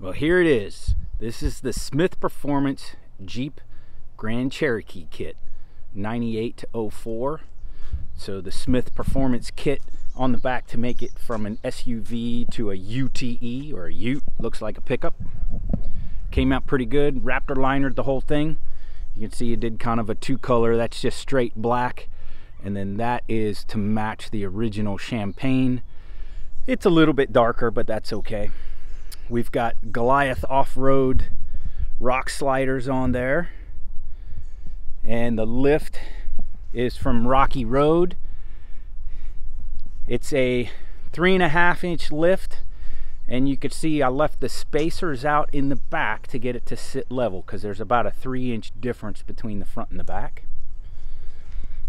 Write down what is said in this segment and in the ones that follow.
Well, here it is. This is the Smyth Performance Jeep Grand Cherokee kit, 98 to 04. So the Smyth Performance kit on the back to make it from an SUV to a UTE, or a Ute, looks like a pickup. Came out pretty good. Raptor linered the whole thing. You can see it did kind of a two-color. That's just straight black, and then that is to match the original champagne. It's a little bit darker, but that's okay. We've got Goliath off-road rock sliders on there, and the lift is from Rocky Road. It's a 3.5-inch lift, and you could see I left the spacers out in the back to get it to sit level, because there's about a 3-inch difference between the front and the back.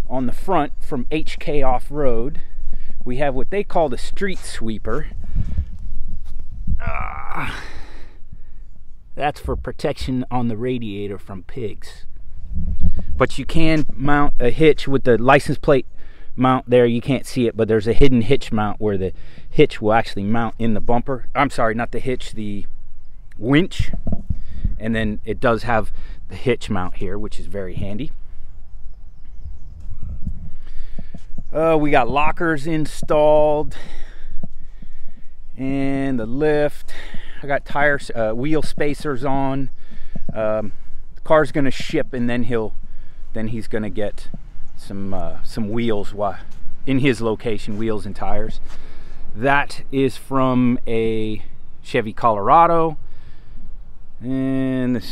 On the front, from HK Off-Road, we have what they call the street sweeper. That's for protection on the radiator from pigs. But you can mount a hitch with the license plate mount there. You can't see it, but there's a hidden hitch mount where the hitch will actually mount in the bumper. I'm sorry, not the hitch, the winch. And then it does have the hitch mount here, which is very handy. We got lockers installed, and the lift. I got tires, wheel spacers on. The car's gonna ship, and then he's gonna get some wheels in his location, wheels and tires. That is from a Chevy Colorado, and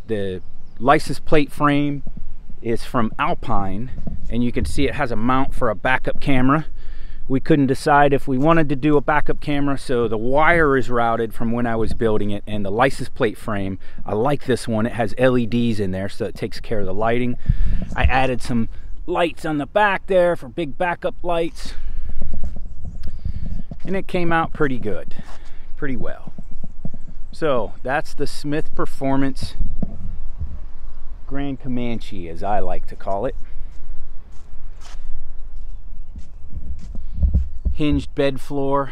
the license plate frame is from Alpine, and you can see it has a mount for a backup camera. We couldn't decide if we wanted to do a backup camera, so the wire is routed from when I was building it, and the license plate frame, I like this one. It has LEDs in there, so it takes care of the lighting. I added some lights on the back there for big backup lights, and it came out pretty good, pretty well. So that's the Smyth Performance Grand Comanche, as I like to call it. Hinged bed floor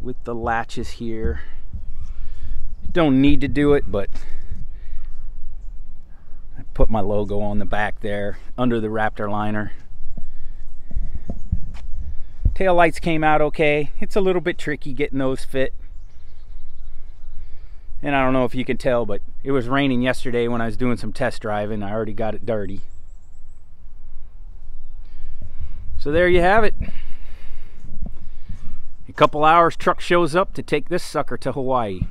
with the latches here. Don't need to do it, but I put my logo on the back there under the Raptor liner. Tail lights came out okay. It's a little bit tricky getting those fit. And I don't know if you can tell, but it was raining yesterday when I was doing some test driving. I already got it dirty. So there you have it. A couple hours, truck shows up to take this sucker to Hawaii.